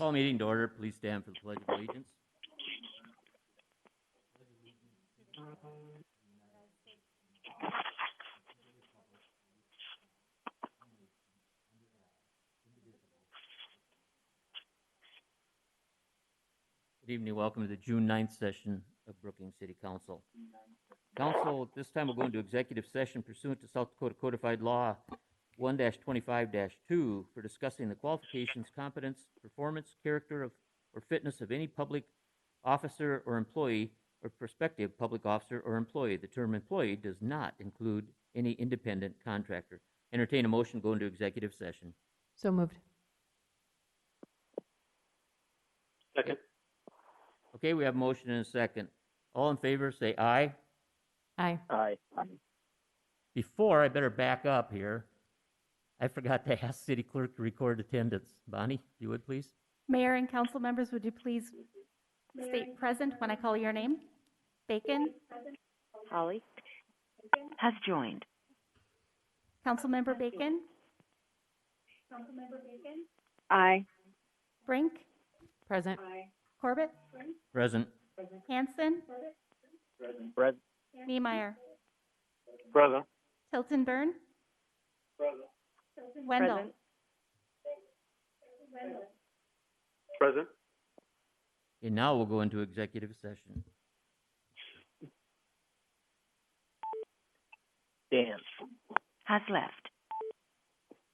Call meeting to order. Please stand for the Pledge of Allegiance. Good evening. Welcome to the June 9th session of Brookings City Council. Council, at this time, will go into executive session pursuant to South Dakota Codified Law 1-25-2 for discussing the qualifications, competence, performance, character of, or fitness of any public officer or employee or prospective public officer or employee. The term employee does not include any independent contractor. Entertain a motion to go into executive session. So moved. Second. Okay, we have a motion and a second. All in favor, say aye. Aye. Aye. Before, I better back up here. I forgot to ask City Clerk to record attendance. Bonnie, if you would, please. Mayor and council members, would you please state present when I call your name? Bacon? Holly has joined. Councilmember Bacon? Aye. Brink? Present. Corbett? Present. Hanson? Present. Niemeyer? Present. Tilton Byrne? Wendell? Present. And now we'll go into executive session. Dan. Has left.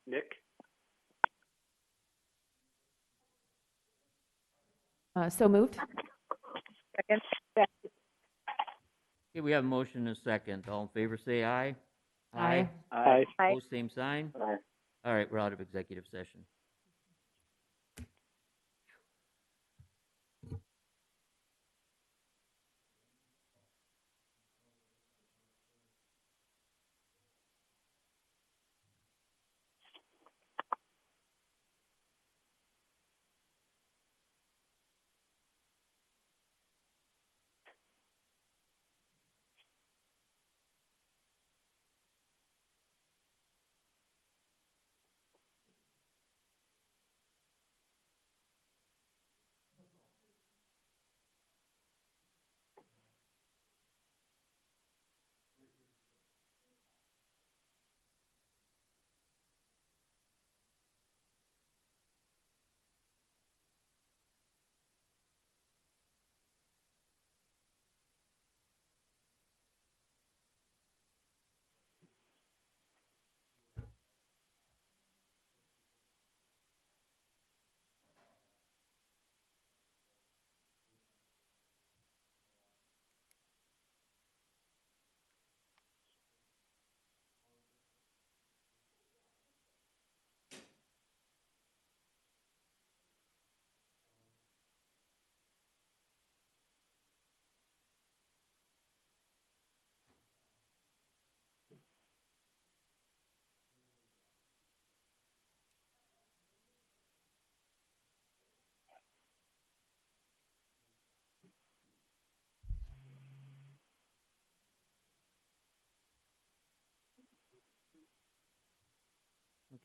Nick. So moved. Second. Okay, we have a motion and a second. All in favor, say aye. Aye. Aye. Opposed, same sign. Aye. All right, we're out of executive session.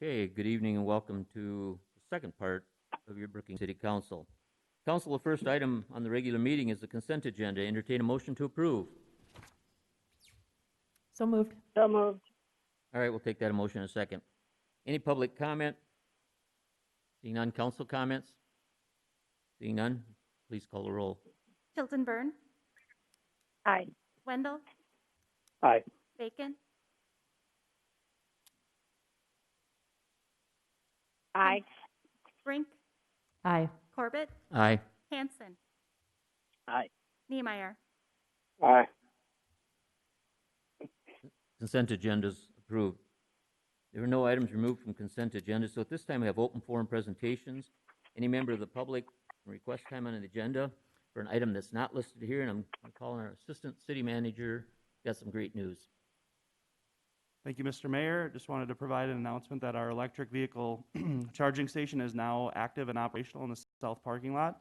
Okay, good evening and welcome to the second part of your Brookings City Council. Council, the first item on the regular meeting is the consent agenda. Entertain a motion to approve. So moved. So moved. All right, we'll take that a motion in a second. Any public comment? Seeing none, council comments? Seeing none, please call the roll. Tilton Byrne? Aye. Wendell? Aye. Bacon? Aye. Brink? Aye. Corbett? Aye. Hanson? Aye. Niemeyer? Aye. Consent agenda is approved. There are no items removed from consent agenda, so at this time we have open forum presentations. Any member of the public can request time on an agenda for an item that's not listed here, and I'm calling our Assistant City Manager. Got some great news. Thank you, Mr. Mayor. Just wanted to provide an announcement that our electric vehicle charging station is now active and operational in the south parking lot.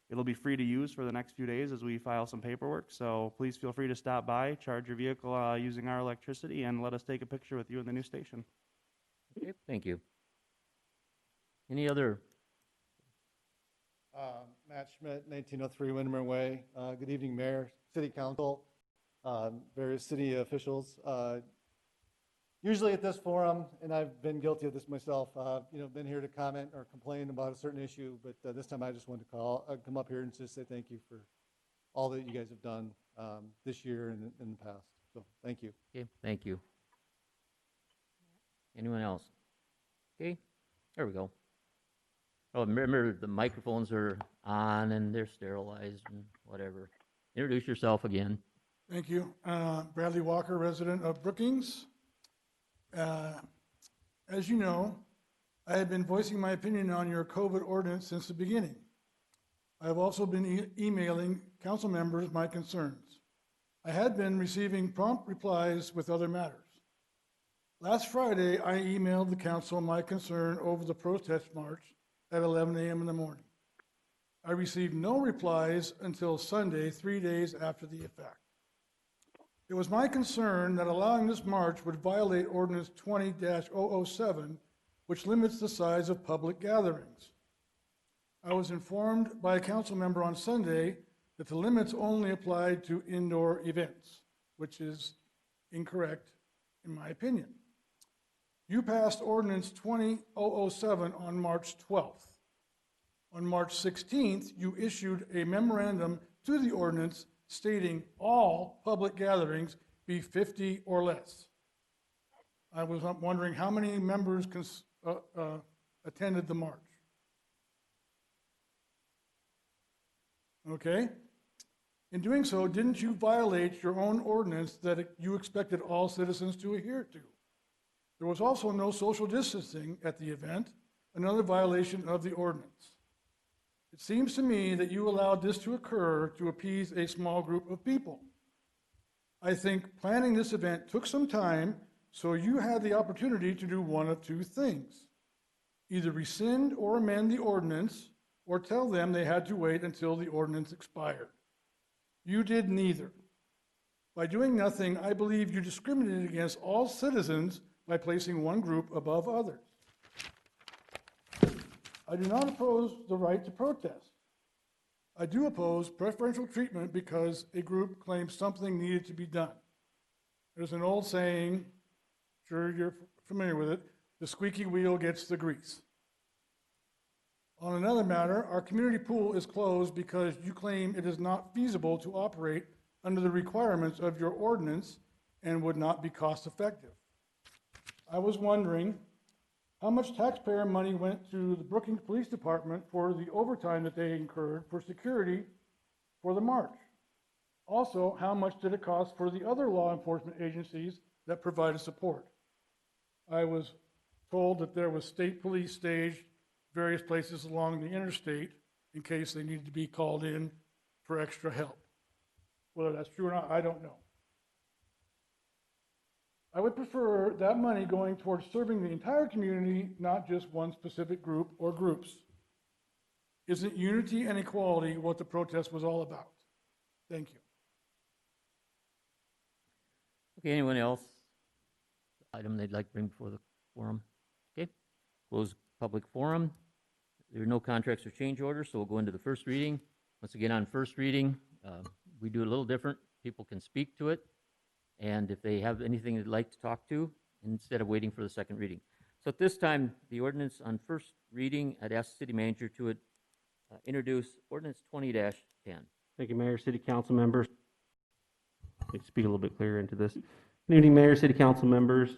It'll be free to use for the next few days as we file some paperwork, so please feel free to stop by, charge your vehicle using our electricity, and let us take a picture with you in the new station. Okay, thank you. Any other Matt Schmidt, 1903 Windermere Way. Good evening, Mayor, City Council, various city officials. Usually at this forum, and I've been guilty of this myself, been here to comment or complain about a certain issue, but this time I just wanted to come up here and just say thank you for all that you guys have done this year and in the past. So thank you. Okay, thank you. Anyone else? Okay, there we go. Oh, remember the microphones are on and they're sterilized and whatever. Introduce yourself again. Thank you. Bradley Walker, resident of Brookings. As you know, I have been voicing my opinion on your COVID ordinance since the beginning. I have also been emailing council members my concerns. I had been receiving prompt replies with other matters. Last Friday, I emailed the council my concern over the protest march at 11 a.m. in the morning. I received no replies until Sunday, 3 days after the effect. It was my concern that allowing this march would violate Ordinance 20-007, which limits the size of public gatherings. I was informed by a council member on Sunday that the limits only applied to indoor events, which is incorrect in my opinion. You passed Ordinance 20-007 on March 12th. On March 16th, you issued a memorandum to the ordinance stating all public gatherings be 50 or less. I was wondering how many members attended the march. Okay? In doing so, didn't you violate your own ordinance that you expected all citizens to adhere to? There was also no social distancing at the event, another violation of the ordinance. It seems to me that you allowed this to occur to appease a small group of people. I think planning this event took some time, so you had the opportunity to do one of two things. Either rescind or amend the ordinance, or tell them they had to wait until the ordinance expired. You did neither. By doing nothing, I believe you discriminated against all citizens by placing one group above others. I do not oppose the right to protest. I do oppose preferential treatment because a group claims something needed to be done. There's an old saying, sure you're familiar with it, the squeaky wheel gets the grease. On another matter, our community pool is closed because you claim it is not feasible to operate under the requirements of your ordinance and would not be cost effective. I was wondering how much taxpayer money went to the Brookings Police Department for the overtime that they incurred for security for the march. Also, how much did it cost for the other law enforcement agencies that provided support? I was told that there was state police staged various places along the interstate in case they needed to be called in for extra help. Whether that's true or not, I don't know. I would prefer that money going towards serving the entire community, not just one specific group or groups. Isn't unity and equality what the protest was all about? Thank you. Okay, anyone else? Item they'd like to bring before the forum? Okay, close public forum. There are no contracts or change orders, so we'll go into the first reading. Once again, on first reading, we do it a little different. People can speak to it, and if they have anything they'd like to talk to, instead of waiting for the second reading. So at this time, the ordinance on first reading, I'd ask the city manager to introduce ordinance 20-10. Thank you, Mayor, City Council members. Let me speak a little bit clearer into this. Good evening, Mayor, City Council members.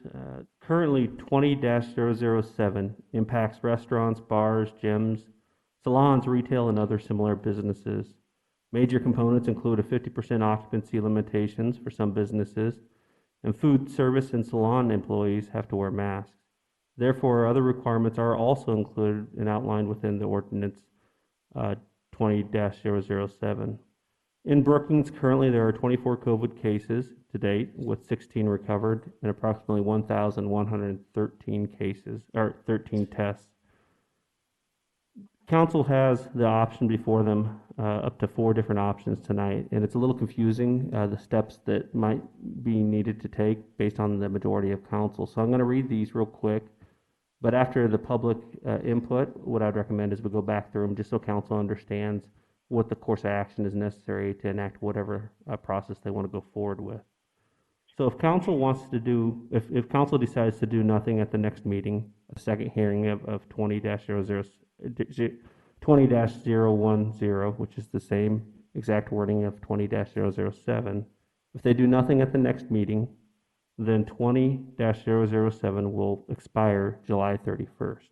Currently, 20-007 impacts restaurants, bars, gyms, salons, retail, and other similar businesses. Major components include a 50% occupancy limitations for some businesses, and food service and salon employees have to wear masks. Therefore, other requirements are also included and outlined within the ordinance 20-007. In Brookings, currently there are 24 COVID cases to date, with 16 recovered and approximately 1,113 cases, or 13 tests. Council has the option before them, up to 4 different options tonight, and it's a little confusing, the steps that might be needed to take based on the majority of council. So I'm going to read these real quick, But after the public input, what I'd recommend is we go back through them just so council understands what the course of action is necessary to enact whatever process they want to go forward with. So if council wants to do, if council decides to do nothing at the next meeting, a second hearing of 20-010, which is the same exact wording of 20-007, if they do nothing at the next meeting, then 20-007 will expire July 31st.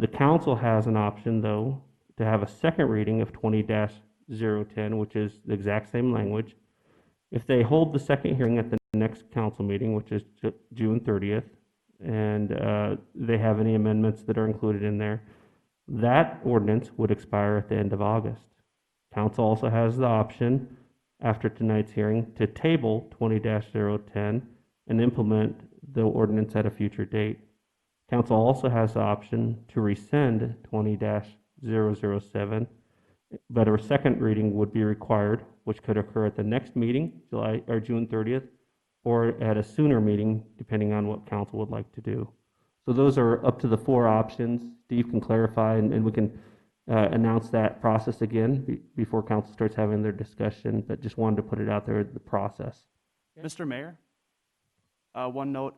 The council has an option, though, to have a second reading of 20-010, which is the exact same language. If they hold the second hearing at the next council meeting, which is June 30th, and they have any amendments that are included in there, that ordinance would expire at the end of August. Council also has the option, after tonight's hearing, to table 20-010 and implement the ordinance at a future date. Council also has the option to rescind 20-007, but a second reading would be required, which could occur at the next meeting, July or June 30th, or at a sooner meeting, depending on what council would like to do. So those are up to the four options. Steve can clarify, and we can announce that process again before council starts having their discussion, but just wanted to put it out there, the process. Mr. Mayor, one note,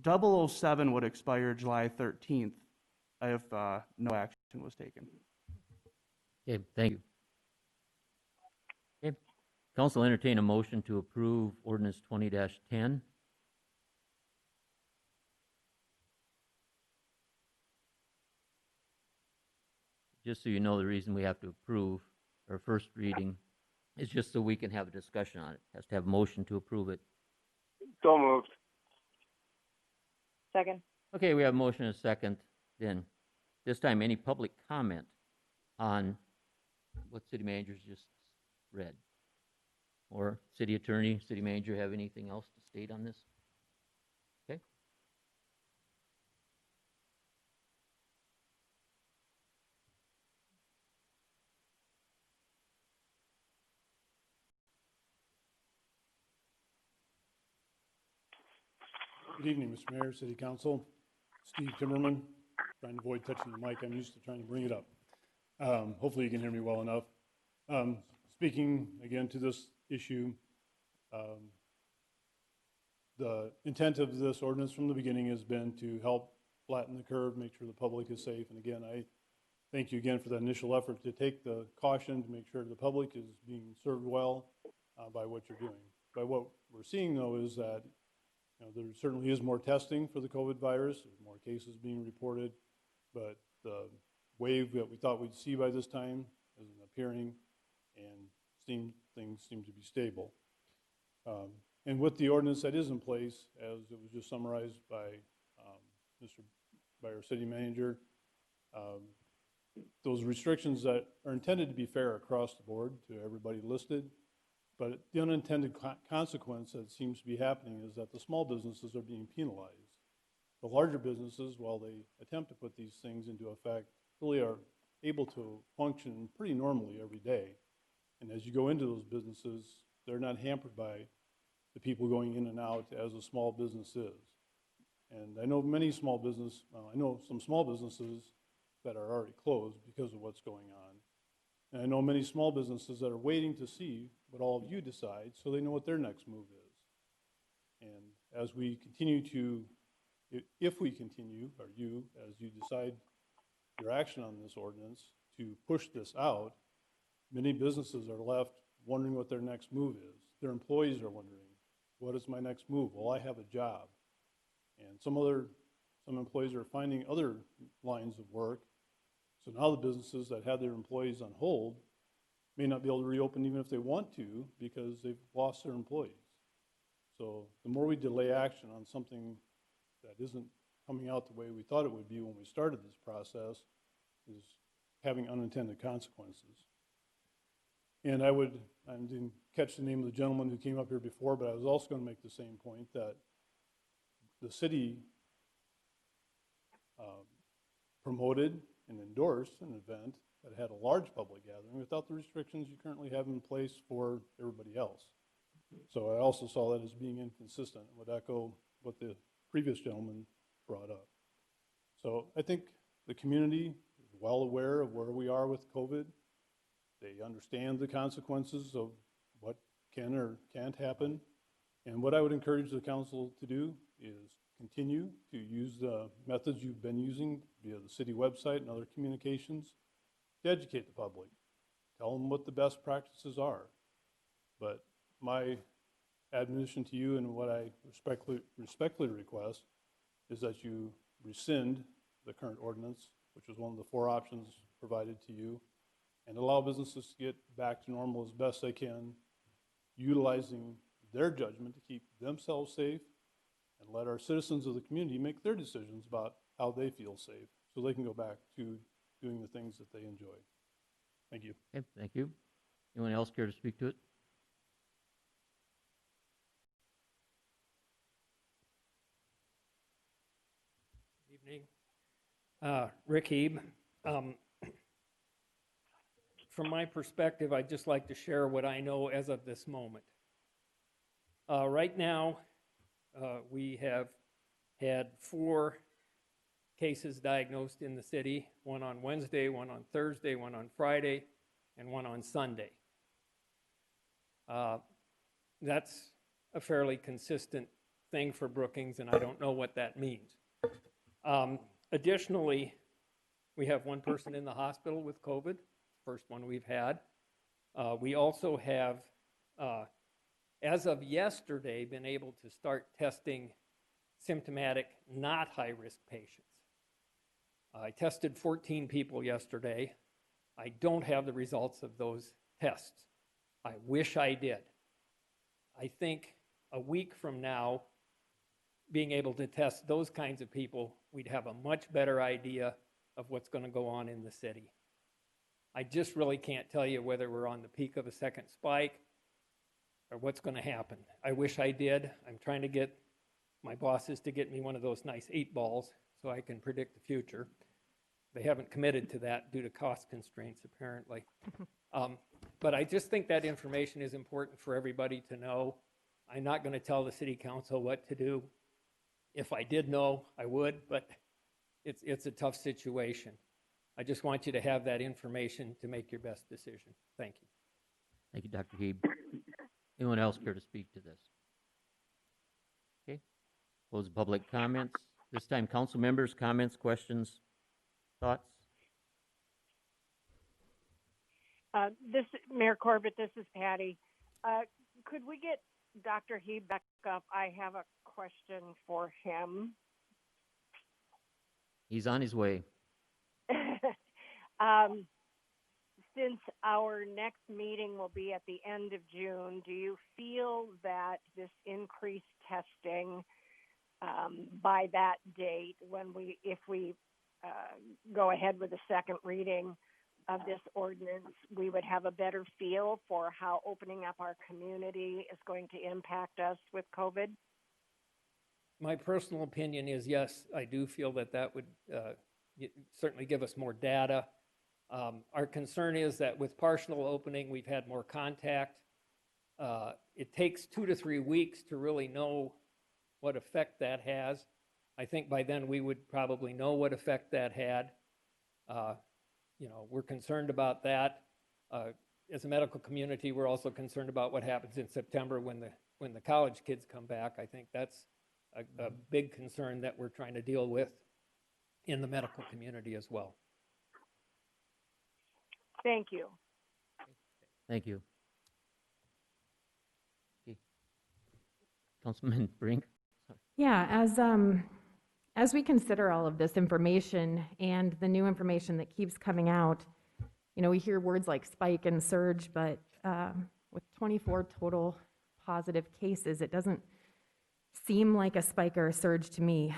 007 would expire July 13th if no action was taken. Okay, thank you. Okay, council entertain a motion to approve ordinance 20-10. Just so you know, the reason we have to approve our first reading is just so we can have a discussion on it. It has to have motion to approve it. So moved. Second. Okay, we have a motion and a second. Then, this time, any public comment on what city managers just read? Or city attorney, city manager have anything else to state on this? Okay. Good evening, Mr. Mayor, City Council. Steve Timmerman, trying to avoid touching the mic. I'm used to trying to bring it up. Hopefully you can hear me well enough. Speaking again to this issue, the intent of this ordinance from the beginning has been to help flatten the curve, make sure the public is safe. And again, I thank you again for that initial effort to take the caution to make sure the public is being served well by what you're doing. But what we're seeing, though, is that there certainly is more testing for the COVID virus. There's more cases being reported, but the wave that we thought we'd see by this time isn't appearing, and things seem to be stable. And with the ordinance that is in place, as it was just summarized by our city manager, those restrictions that are intended to be fair across the board to everybody listed. But the unintended consequence that seems to be happening is that the small businesses are being penalized. The larger businesses, while they attempt to put these things into effect, really are able to function pretty normally every day. And as you go into those businesses, they're not hampered by the people going in and out as a small business is. And I know I know some small businesses that are already closed because of what's going on. And I know many small businesses that are waiting to see what all of you decide so they know what their next move is. And as we continue to, if we continue, or you, as you decide your action on this ordinance to push this out, many businesses are left wondering what their next move is. Their employees are wondering, what is my next move? Well, I have a job. And some employees are finding other lines of work. So now the businesses that had their employees on hold may not be able to reopen even if they want to because they've lost their employees. So the more we delay action on something that isn't coming out the way we thought it would be when we started this process is having unintended consequences. And I didn't catch the name of the gentleman who came up here before, but I was also going to make the same point that the city promoted and endorsed an event that had a large public gathering without the restrictions you currently have in place for everybody else. So I also saw that as being inconsistent. I would echo what the previous gentleman brought up. So I think the community is well aware of where we are with COVID. They understand the consequences of what can or can't happen. And what I would encourage the council to do is continue to use the methods you've been using via the city website and other communications to educate the public. Tell them what the best practices are. But my admonition to you and what I respectfully request is that you rescind the current ordinance, which was one of the 4 options provided to you, and allow businesses to get back to normal as best they can, utilizing their judgment to keep themselves safe, and let our citizens of the community make their decisions about how they feel safe so they can go back to doing the things that they enjoy. Thank you. Okay, thank you. Anyone else care to speak to it? Evening. Rick Hebe. From my perspective, I'd just like to share what I know as of this moment. Right now, we have had 4 cases diagnosed in the city, one on Wednesday, one on Thursday, one on Friday, and one on Sunday. That's a fairly consistent thing for Brookings, and I don't know what that means. Additionally, we have 1 person in the hospital with COVID, first one we've had. We also have, as of yesterday, been able to start testing symptomatic, not high-risk patients. I tested 14 people yesterday. I don't have the results of those tests. I wish I did. I think a week from now, being able to test those kinds of people, we'd have a much better idea of what's going to go on in the city. I just really can't tell you whether we're on the peak of a second spike or what's going to happen. I wish I did. I'm trying to get my bosses to get me one of those nice 8 balls so I can predict the future. They haven't committed to that due to cost constraints, apparently. But I just think that information is important for everybody to know. I'm not going to tell the city council what to do. If I did know, I would, but it's a tough situation. I just want you to have that information to make your best decision. Thank you. Thank you, Dr. Hebe. Anyone else care to speak to this? Okay. Close public comments. This time, council members, comments, questions, thoughts? Mayor Corbett, this is Patty. Could we get Dr. Hebe back up? I have a question for him. He's on his way. Since our next meeting will be at the end of June, do you feel that this increased testing by that date, if we go ahead with the second reading of this ordinance, we would have a better feel for how opening up our community is going to impact us with COVID? My personal opinion is yes, I do feel that would certainly give us more data. Our concern is that with partial opening, we've had more contact. It takes 2 to 3 weeks to really know what effect that has. I think by then we would probably know what effect that had. We're concerned about that. As a medical community, we're also concerned about what happens in September when the college kids come back. I think that's a big concern that we're trying to deal with in the medical community as well. Thank you. Thank you. Okay. Councilman Brink? Yeah, as we consider all of this information and the new information that keeps coming out, we hear words like spike and surge, but with 24 total positive cases, it doesn't seem like a spike or a surge to me.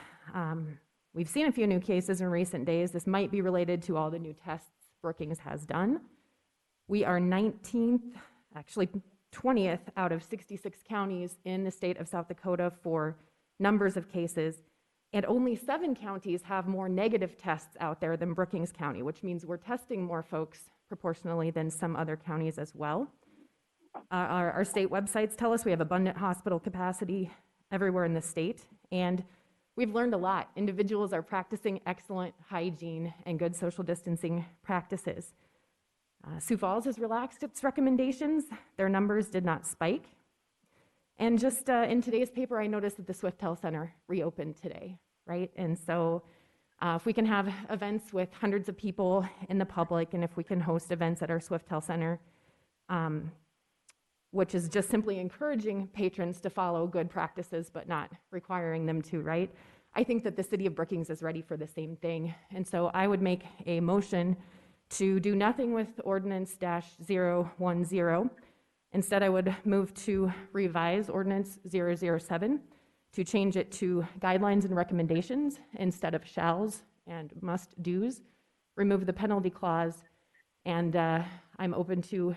We've seen a few new cases in recent days. This might be related to all the new tests Brookings has done. We are 19th, actually 20th out of 66 counties in the state of South Dakota for numbers of cases, and only 7 counties have more negative tests out there than Brookings County, which means we're testing more folks proportionally than some other counties as well. Our state websites tell us we have abundant hospital capacity everywhere in the state, and we've learned a lot. Individuals are practicing excellent hygiene and good social distancing practices. Sioux Falls has relaxed its recommendations. Their numbers did not spike. And just in today's paper, I noticed that the Swiftel Center reopened today, right? And so if we can have events with hundreds of people in the public, and if we can host events at our Swiftel Center, which is just simply encouraging patrons to follow good practices, but not requiring them to, right? I think that the City of Brookings is ready for the same thing. And so I would make a motion to do nothing with Ordinance -010. Instead, I would move to revise Ordinance 007 to change it to guidelines and recommendations instead of shalls and must-dos, remove the penalty clause, and I'm open to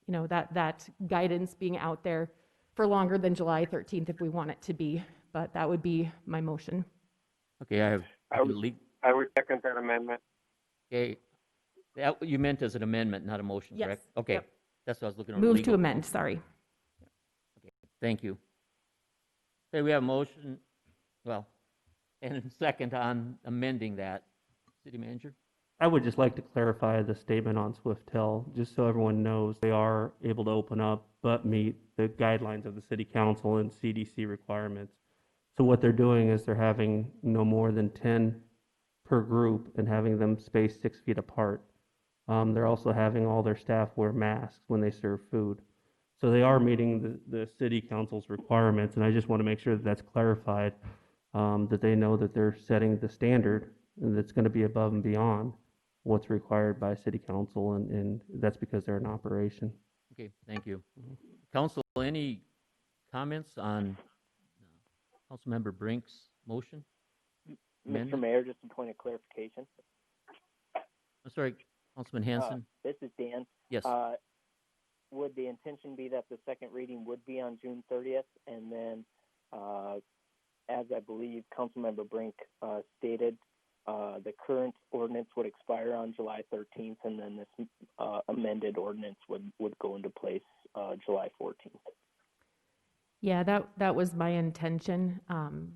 that guidance being out there for longer than July 13th if we want it to be, but that would be my motion. Okay, I would second that amendment. Okay, that you meant as an amendment, not a motion, Yes. correct? Okay, Yep. that's what I was looking at. Move to legal. amend, sorry. Okay, thank you. Okay, we have a motion, well, and a second on amending that. City Manager? I would just like to clarify the statement on Swiftel, just so everyone knows they are able to open up but meet the guidelines of the city council and CDC requirements. So what they're doing is they're having no more than 10 per group and having them spaced 6 feet apart. They're also having all their staff wear masks when they serve food. So they are meeting the city council's requirements, and I just want to make sure that that's clarified, that they know that they're setting the standard and that's going to be above and beyond what's required by city council, and that's because they're in operation. Okay, thank you. Council, any comments on Councilmember Brink's motion? Mr. Amendment? Mayor, just a point of clarification. I'm sorry, Councilman Hanson? This is Dan. Yes. Would the intention be that the second reading would be on June 30th? And then, as I believe Councilmember Brink stated, the current ordinance would expire on July 13th, and then this amended ordinance would go into place July 14th. Yeah, that was my intention,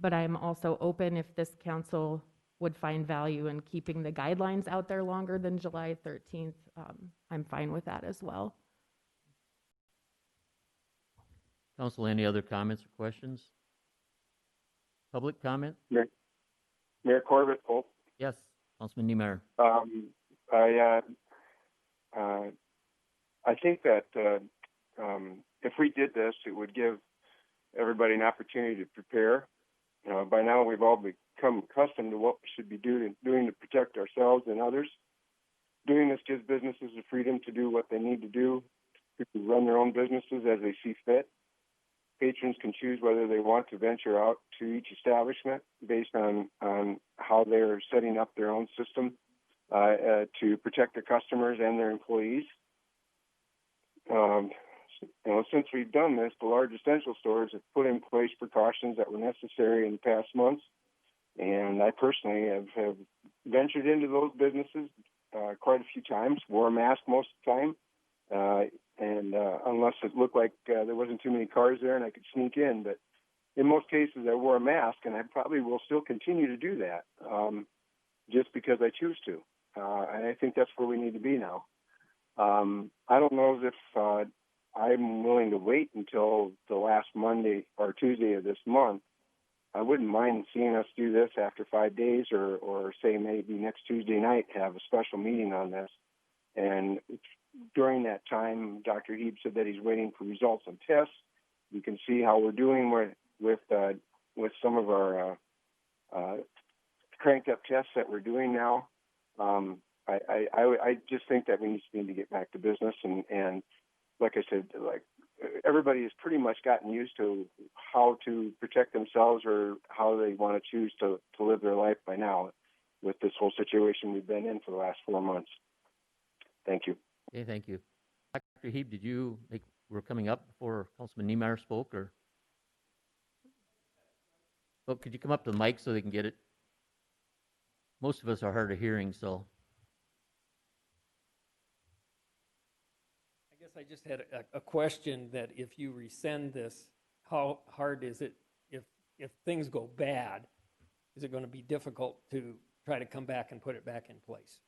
but I'm also open if this council would find value in keeping the guidelines out there longer than July 13th. I'm fine with that as well. Council, any other comments or questions? Public comment? Mayor Corbett, Polk. Yes, Councilman Niemeyer. I think that if we did this, it would give everybody an opportunity to prepare. By now, we've all become accustomed to what we should be doing to protect ourselves and others. Doing this gives businesses the freedom to do what they need to do, to run their own businesses as they see fit. Patrons can choose whether they want to venture out to each establishment based on how they're setting up their own system to protect their customers and their employees. Since we've done this, the large essential stores have put in place precautions that were necessary in the past months. And I personally have ventured into those businesses quite a few times, wore a mask most of the time. And unless it looked like there wasn't too many cars there and I could sneak in. But in most cases, I wore a mask, and I probably will still continue to do that just because I choose to. And I think that's where we need to be now. I don't know if I'm willing to wait until the last Monday or Tuesday of this month. I wouldn't mind seeing us do this after 5 days or say maybe next Tuesday night have a special meeting on this. And during that time, Dr. Heeb said that he's waiting for results on tests. You can see how we're doing with some of our cranked up tests that we're doing now. I just think that we need to get back to business, and like I said, everybody has pretty much gotten used to how to protect themselves or how they want to choose to live their life by now with this whole situation we've been in for the last 4 months. Thank you. Okay, thank you. Dr. Heeb, did you think we're coming up before Councilman Niemeyer spoke, or? Well, could you come up to the mic so they can get it? Most of us are hard of hearing, so. I guess I just had a question that if you rescind this, how hard is it if if things go bad, is it going to be difficult to try to come back and put it back in place?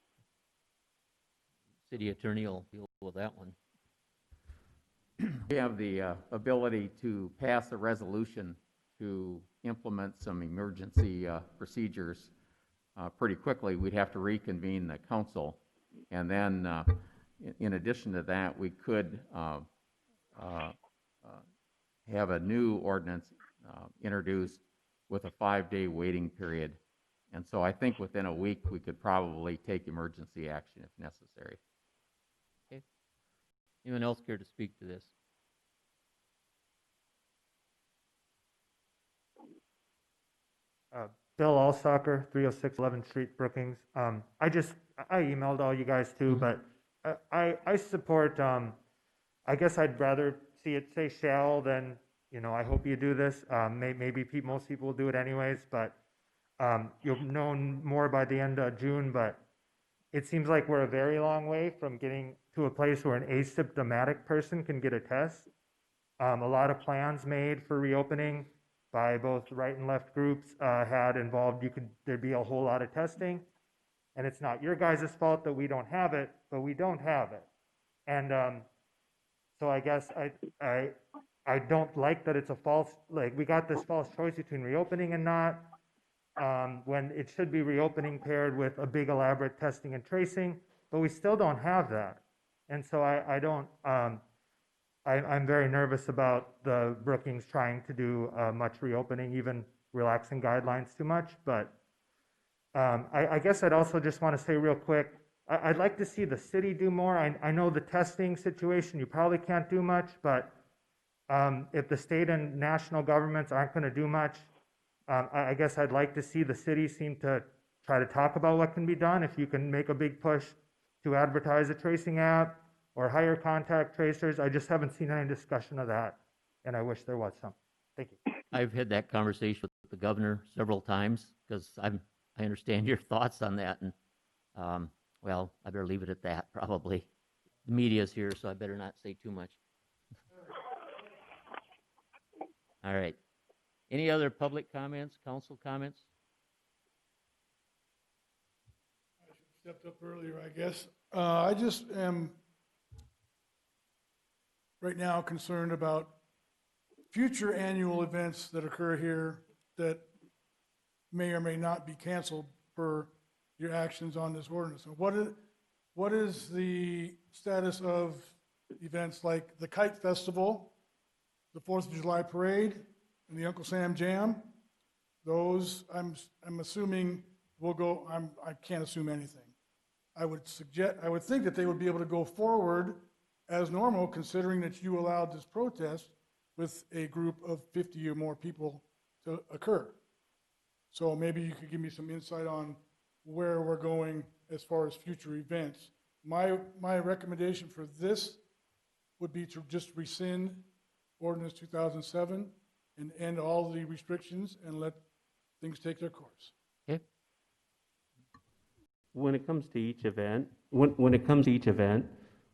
City attorney will deal with that one. We have the ability to pass a resolution to implement some emergency procedures pretty quickly. We'd have to reconvene the council. And then in addition to that, we could have a new ordinance introduced with a 5-day waiting period. And so I think within a week, we could probably take emergency action if necessary. Okay. Anyone else care to speak to this? Bill Allstalker, 306 11th Street, Brookings. I emailed all you guys too, but I support, I guess I'd rather see it say shall than, I hope you do this. Maybe most people will do it anyways, but you'll know more by the end of June, but it seems like we're a very long way from getting to a place where an asymptomatic person can get a test. A lot of plans made for reopening by both right and left groups had involved, there'd be a whole lot of testing, and it's not your guys' fault that we don't have it, but we don't have it. And so I guess I don't like that it's a false, we got this false choice between reopening and not, when it should be reopening paired with a big elaborate testing and tracing, but we still don't have that. And so I'm very nervous about the Brookings trying to do much reopening, even relaxing guidelines too much. But I guess I'd also just want to say real quick, I'd like to see the city do more. I know the testing situation, you probably can't do much, but if the state and national governments aren't going to do much, I guess I'd like to see the city seem to try to talk about what can be done. If you can make a big push to advertise a tracing app or hire contact tracers, I just haven't seen any discussion of that, and I wish there was some. Thank you. I've had that conversation with the governor several times because I understand your thoughts on that, and well, I better leave it at that. Probably the media's here, so I better not say too much. All right. Any other public comments, council comments? I should have stepped up earlier, I guess. I just am right now concerned about future annual events that occur here that may or may not be canceled for your actions on this ordinance. So what is the status of events like the Kite Festival, the 4th of July Parade, and the Uncle Sam Jam? Those, I'm assuming will go, I can't assume anything. I would think that they would be able to go forward as normal, considering that you allowed this protest with a group of 50 or more people to occur. So maybe you could give me some insight on where we're going as far as future events. My recommendation for this would be to just rescind Ordinance 2007 and end all the restrictions and let things take their course. Okay. When it comes to each event,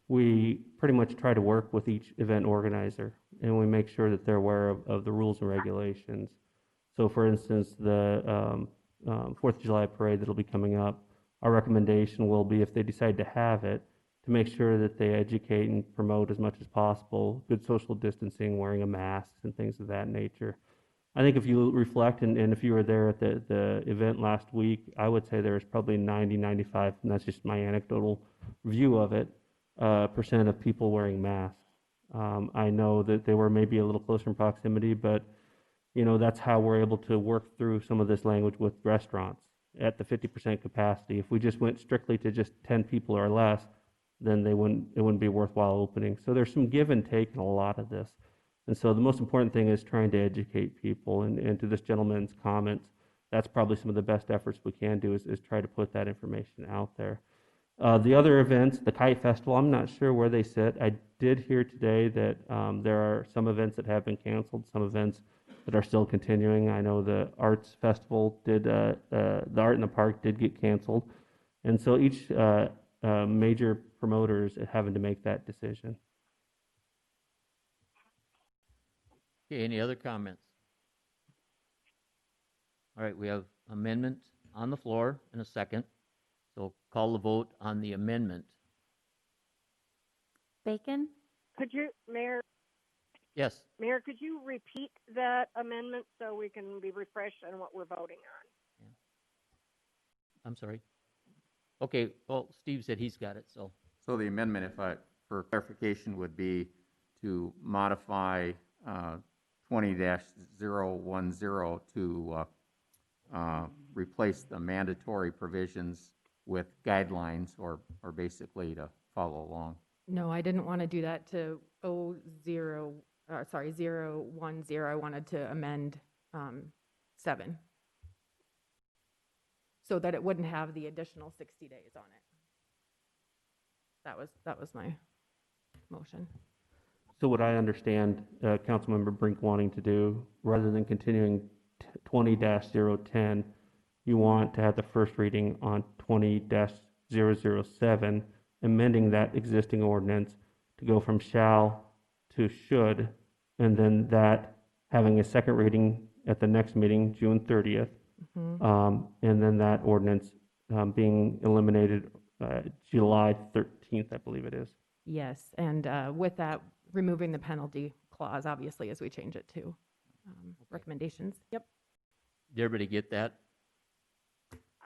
we pretty much try to work with each event organizer, and we make sure that they're aware of the rules and regulations. So for instance, the 4th of July parade that'll be coming up, our recommendation will be, if they decide to have it, to make sure that they educate and promote as much as possible good social distancing, wearing a mask, and things of that nature. I think if you reflect, and if you were there at the event last week, I would say there was probably 90, 95, and that's just my anecdotal view of it, % of people wearing masks. I know that they were maybe a little closer in proximity, but that's how we're able to work through some of this language with restaurants at the 50% capacity. If we just went strictly to just 10 people or less, then it wouldn't be worthwhile opening. So there's some give and take in a lot of this. And so the most important thing is trying to educate people. And to this gentleman's comments, that's probably some of the best efforts we can do is try to put that information out there. The other events, the Kite Festival, I'm not sure where they sit. I did hear today that there are some events that have been canceled, some events that are still continuing. I know the Arts Festival did, the Art in the Park did get canceled. And so each major promoter is having to make that decision. Okay, any other comments? All right, we have amendment on the floor in a second. So call the vote on the amendment. Bacon, Could you, Mayor, Yes, could you repeat that amendment so we can be refreshed on what we're voting on? I'm sorry. Okay, well, Steve said he's got it, so. So the amendment, for clarification, would be to modify 20-010 to replace the mandatory provisions with guidelines or basically to follow along. No, I didn't want to do that to 010. I wanted to amend 7 so that it wouldn't have the additional 60 days on it. That was my motion. So what I understand Councilmember Brink wanting to do, rather than continuing 20-010, you want to have the first reading on 20-007, amending that existing ordinance to go from shall to should, and then that having a second reading at the next meeting, June 30th, and then that ordinance being eliminated July 13th, I believe it is. Yes, and with that, removing the penalty clause, obviously, as we change it to recommendations. Yep. Did everybody get that?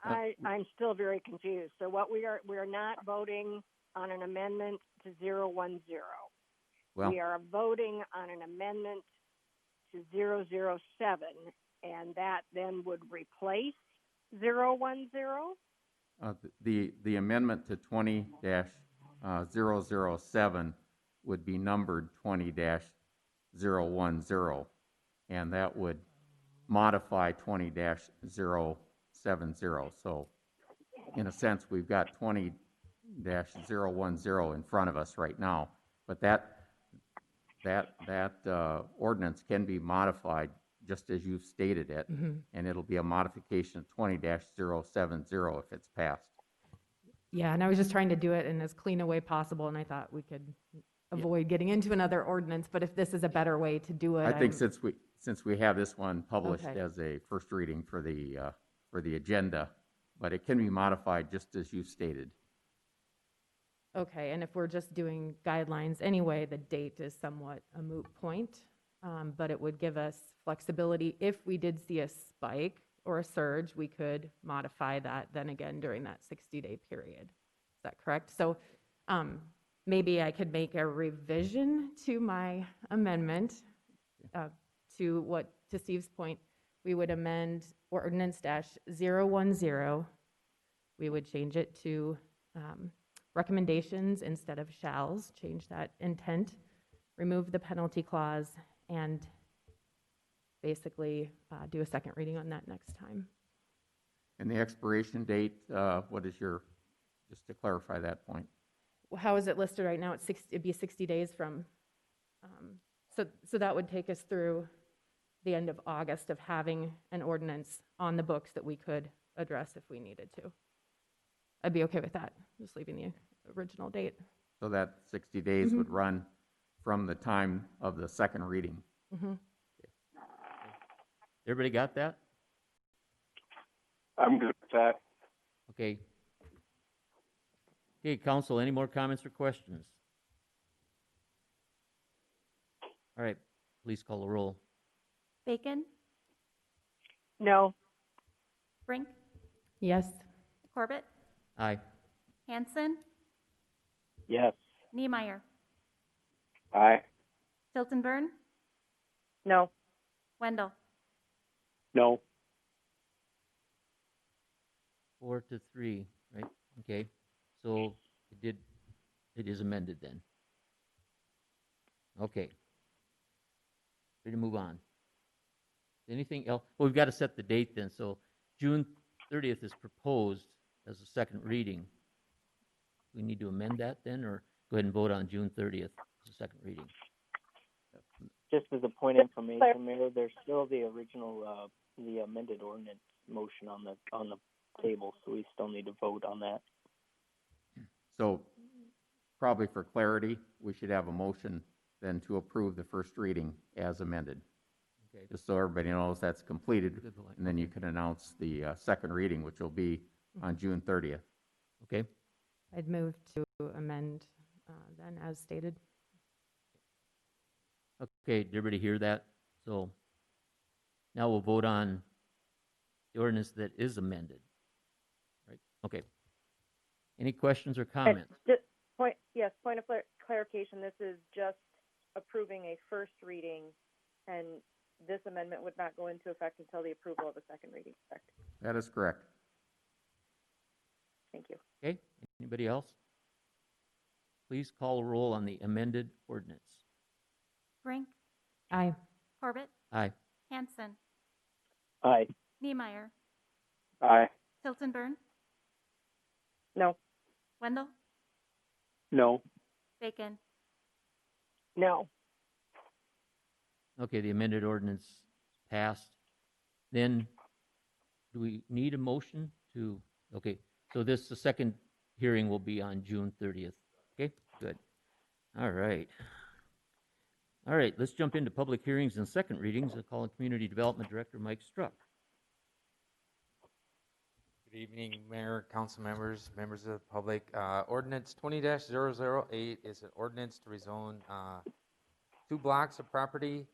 I'm still very confused. So what we're not voting on an amendment to 010. Well, We are voting on an amendment to 007, and that then would replace 010? the amendment to 20-007 would be numbered 20-010, and that would modify 20-070. So in a sense, we've got 20-010 in front of us right now, but that ordinance can be modified just as you've stated it, and it'll be a modification of 20-070 if it's passed. Yeah, and I was just trying to do it in as clean a way possible, and I thought we could avoid getting into another ordinance, but if this is a better way to do it. I think since we have this one published Okay. as a first reading for the agenda, but it can be modified just as you stated. Okay, and if we're just doing guidelines anyway, the date is somewhat a moot point, but it would give us flexibility. If we did see a spike or a surge, we could modify that then again during that 60-day period. Is that correct? So maybe I could make a revision to my amendment to Steve's point. We would amend ordinance -010. We would change it to recommendations instead of shalls, change that intent, remove the penalty clause, and basically do a second reading on that next time. And the expiration date, what is just to clarify that point? How is it listed right now? It'd be 60 days from, so that would take us through the end of August of having an ordinance on the books that we could address if we needed to. I'd be okay with that, just leaving the original date. So that 60 days would run from the time of the second reading. Everybody got that? I'm good with that. Okay. Okay, council, any more comments or questions? All right, please call the roll. Bacon, No. Brink, Yes. Corbett, Aye. Hanson, Yes. Niemeyer, Aye. Tiltonburn, No. Wendell. No. 4-3, right? Okay, so it is amended then. Okay. Ready to move on. Anything else? Well, we've got to set the date then, so June 30th is proposed as a second reading. We need to amend that then, or go ahead and vote on June 30th as a second reading? Just as a point of information, Mayor, there's still the original, the amended ordinance motion on the table, so we still need to vote on that. So probably for clarity, we should have a motion then to approve the first reading as amended. Okay. just so everybody knows that's completed. Good point. And then you can announce the second reading, which will be on June 30th. Okay. I'd move to amend then as stated. Okay, did everybody hear that? So now we'll vote on the ordinance that is amended. Right? Okay. Any questions or comments? Point of clarification, this is just approving a first reading, and this amendment would not go into effect until the approval of a second reading, correct? That is correct. Thank you. Okay, anybody else? Please call a roll on the amended ordinance. Brink, Aye. Corbett, Aye. Hanson, Aye. Niemeyer, Aye. Tiltonburn, No. Wendell, No. Bacon. No. Okay, the amended ordinance passed. Then, do we need a motion to, okay, so the second hearing will be on June 30th. Okay, good. All right. All right, let's jump into public hearings and second readings. I'll call on Community Development Director Mike Struck. Good evening, Mayor, council members, members of the public. Ordinance 20-008 is an ordinance to rezone 2 blocks of property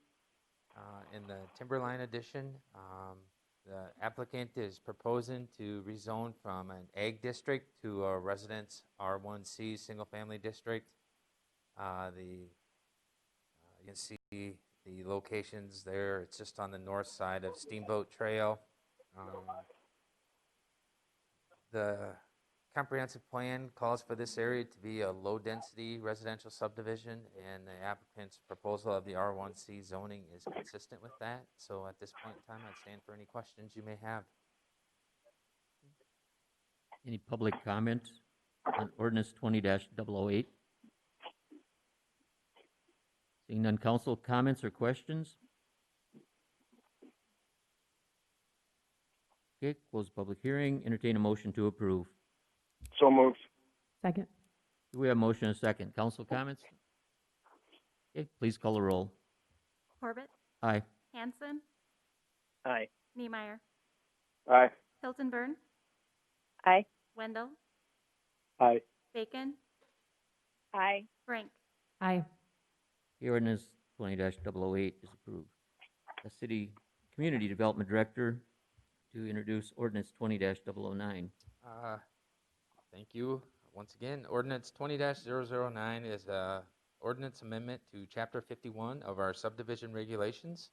in the Timberline addition. The applicant is proposing to rezone from an ag district to a residence R1C single-family district. You can see the locations there. It's just on the north side of Steamboat Trail. The comprehensive plan calls for this area to be a low-density residential subdivision, and the applicant's proposal of the R1C zoning is consistent with that. So at this point in time, I'd stand for any questions you may have. Any public comment on ordinance 20-008? Seeing none, council comments or questions? Okay, close the public hearing. Entertain a motion to approve. So moved. Second. Do we have a motion and a second? Council comments? Okay, please call the roll. Corbett, Aye. Hanson, Aye. Niemeyer, Aye. Tiltonburn, Aye. Wendell, Aye. Bacon, Aye. Brink. Aye. The ordinance 20-008 is approved. The City Community Development Director to introduce ordinance 20-009. Thank you. Once again, ordinance 20-009 is a ordinance amendment to Chapter 51 of our subdivision regulations.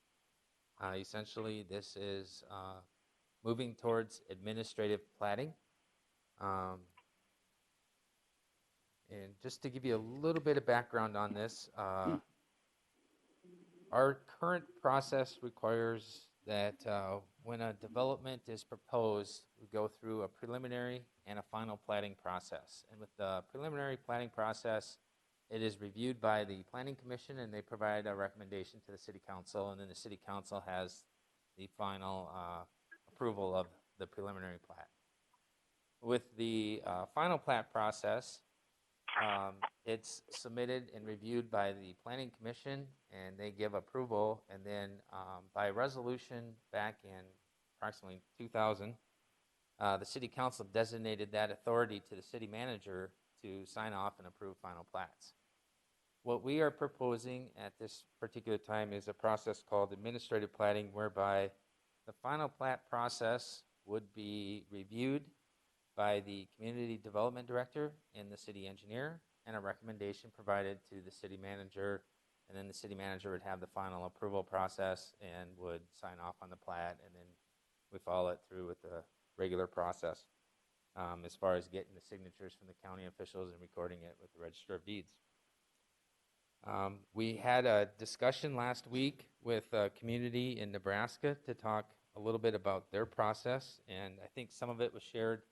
Essentially, this is moving towards administrative platting. And just to give you a little bit of background on this, our current process requires that when a development is proposed, we go through a preliminary and a final platting process. And with the preliminary platting process, it is reviewed by the Planning Commission, and they provide a recommendation to the City Council, and then the City Council has the final approval of the preliminary plat. With the final plat process, it's submitted and reviewed by the Planning Commission, and they give approval, and then by resolution back in approximately 2000, the City Council designated that authority to the City Manager to sign off and approve final plats. What we are proposing at this particular time is a process called administrative platting, whereby the final plat process would be reviewed by the Community Development Director and the City Engineer, and a recommendation provided to the City Manager, and then the City Manager would have the final approval process and would sign off on the plat, and then we follow it through with the regular process as far as getting the signatures from the county officials and recording it with the Register of Deeds. We had a discussion last week with a community in Nebraska to talk a little bit about their process, and I think some of it was shared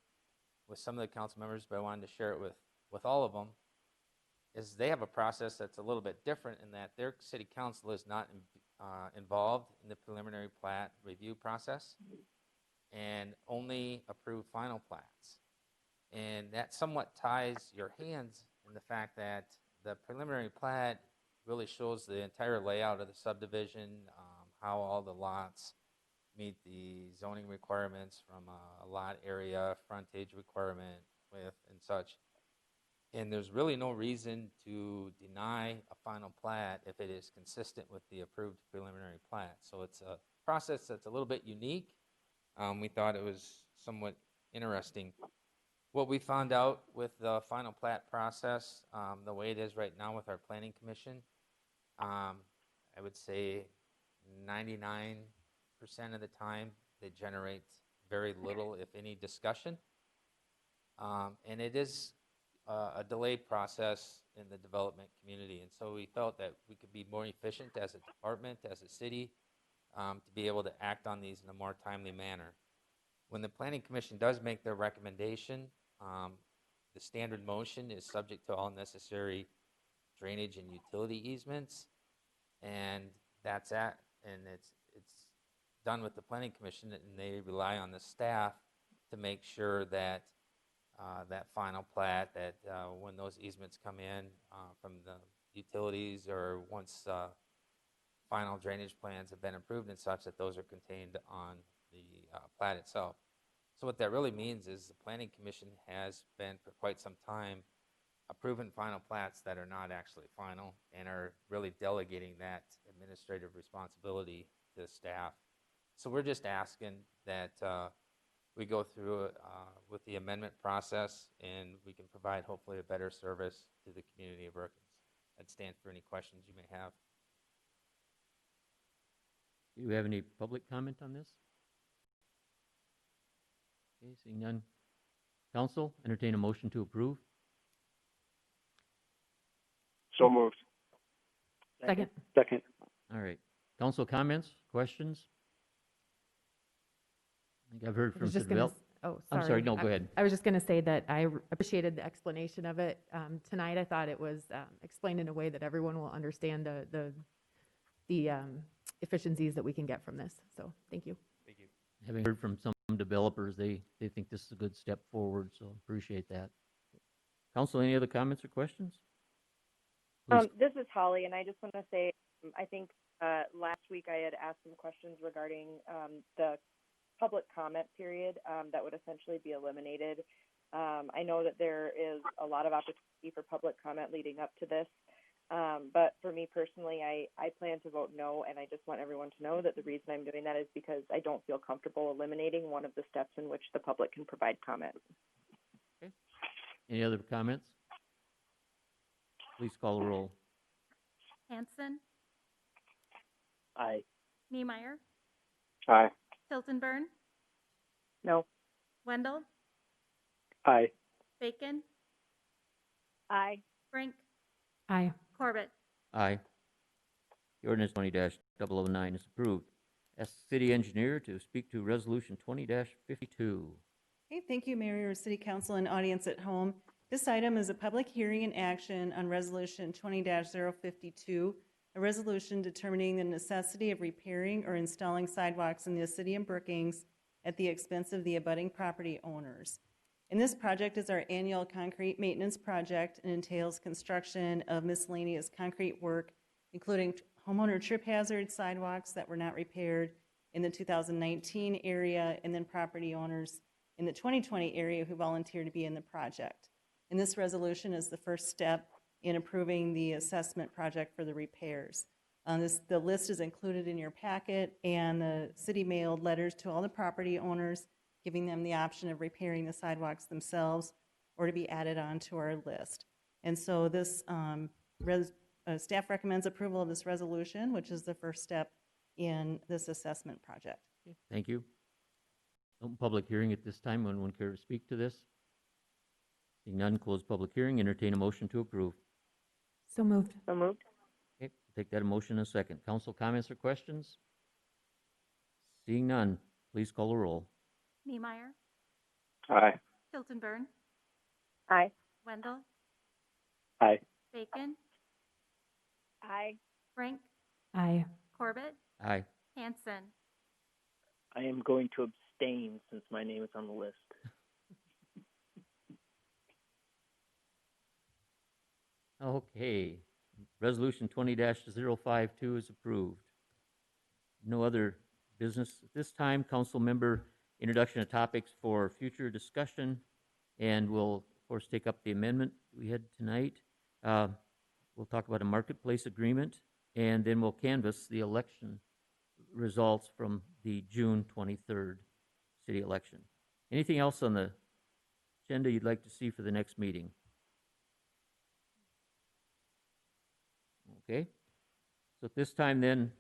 with some of the council members, but I wanted to share it with all of them, is they have a process that's a little bit different in that their city council is not involved in the preliminary plat review process and only approve final plats. And that somewhat ties your hands in the fact that the preliminary plat really shows the entire layout of the subdivision, how all the lots meet the zoning requirements from a lot area, frontage requirement, width, and such. And there's really no reason to deny a final plat if it is consistent with the approved preliminary plat. So it's a process that's a little bit unique. We thought it was somewhat interesting. What we found out with the final plat process, the way it is right now with our planning commission, I would say 99% of the time they generate very little, if any, discussion. And it is a delayed process in the development community. And so we felt that we could be more efficient as a department, as a city, to be able to act on these in a more timely manner. When the Planning Commission does make their recommendation, the standard motion is subject to all necessary drainage and utility easements, and that's and it's done with the Planning Commission, and they rely on the staff to make sure that that final plat, that when those easements come in from the utilities, or once final drainage plans have been approved and such, that those are contained on the plat itself. So what that really means is the Planning Commission has been for quite some time approving final plats that are not actually final, and are really delegating that administrative responsibility to staff. So we're just asking that we go through with the amendment process, and we can provide hopefully a better service to the community of Brookings. I'd stand for any questions you may have. Do you have any public comment on this? Okay, seeing none. Council, entertain a motion to approve. So moved. Second. Second. All right. Council comments, questions? I think I've heard I from was just Sid gonna, Bell. oh, I'm sorry, no, I- go ahead. I was just going to say that I appreciated the explanation of it. Tonight, I thought it was explained in a way that everyone will understand the efficiencies that we can get from this. So, thank you. Thank you. Having heard from some developers, they think this is a good step forward, so appreciate that. Council, any other comments or questions? Please. This is Holly, and I just want to say, I think last week I had asked some questions regarding the public comment period that would essentially be eliminated. I know that there is a lot of opportunity for public comment leading up to this, but for me personally, I plan to vote no, and I just want everyone to know that the reason I'm doing that is because I don't feel comfortable eliminating one of the steps in which the public can provide comment. Okay. Any other comments? Please call the roll. Hanson, Aye. Niemeyer, Aye. Tiltonburn, No. Wendell, Aye. Bacon, Aye. Brink, Aye. Corbett. Aye. The ordinance 20-009 is approved. Ask the city engineer to speak to resolution 20-52. Hey, thank you, Mayor, City Council, and audience at home. This item is a public hearing and action on resolution 20-052, a resolution determining the necessity of repairing or installing sidewalks in the city of Brookings at the expense of the abutting property owners. And this project is our annual concrete maintenance project and entails construction of miscellaneous concrete work, including homeowner trip hazard sidewalks that were not repaired in the 2019 area, and then property owners in the 2020 area who volunteered to be in the project. And this resolution is the first step in approving the assessment project for the repairs. The list is included in your packet, and the city mailed letters to all the property owners, giving them the option of repairing the sidewalks themselves or to be added onto our list. And so this staff recommends approval of this resolution, which is the first step in this assessment project. Thank you. Open public hearing at this time. Anyone care to speak to this? Seeing none, close public hearing. Entertain a motion to approve. So moved. So moved. Okay, take that a motion in a second. Council comments or questions? Seeing none, please call the roll. Niemeyer, Aye. Tiltonburn, Aye. Wendell, Aye. Bacon, Aye. Brink, Aye. Corbett, Aye. Hanson. I am going to abstain since my name is on the list. Okay, resolution 20-052 is approved. no other business at this time. Council member introduction of topics for future discussion, and we'll, of course, take up the amendment we had tonight. We'll talk about a marketplace agreement, and then we'll canvass the election results from the June 23rd city election. Anything else on the agenda you'd like to see for the next meeting? Okay. So at this time then,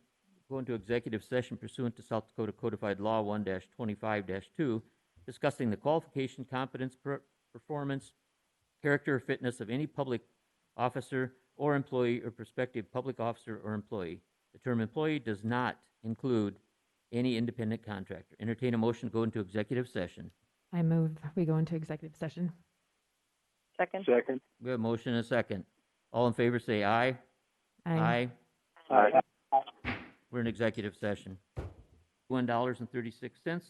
go into executive session pursuant to South Dakota Codified Law 1-25-2, discussing the qualification, competence, performance, character, or fitness of any public officer or employee or prospective public officer or employee. The term employee does not include any independent contractor. Entertain a motion to go into executive session. I move we go into executive session. Second. Second. We have a motion and a second. All in favor say aye. Aye. Aye. We're in executive session. $1.36,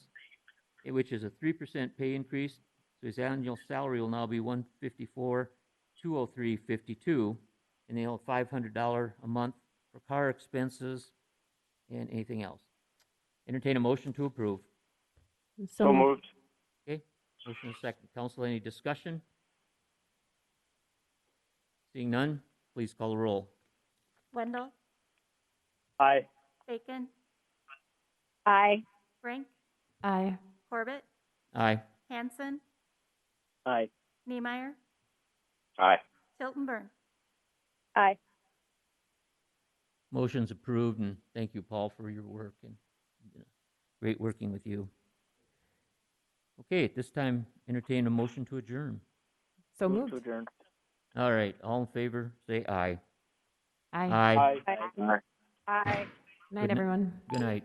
which is a 3% pay increase. So his annual salary will now be $154,203.52, and they'll have $500 a month for car expenses and anything else. Entertain a motion to approve. So moved. Okay, motion and second. Council, any discussion? Seeing none, please call the roll. Wendell, Aye. Bacon, Aye. Brink, Aye. Corbett, Aye. Hanson, Aye. Niemeyer, Aye. Tilton Burn. Aye. Motion's approved, and thank you, Paul, for your work, and great working with you. Okay, at this time, entertain a motion to adjourn. So Move moved. to adjourn. All right, all in favor, say aye. Aye. Aye. Aye. Aye. Night, everyone. Good night.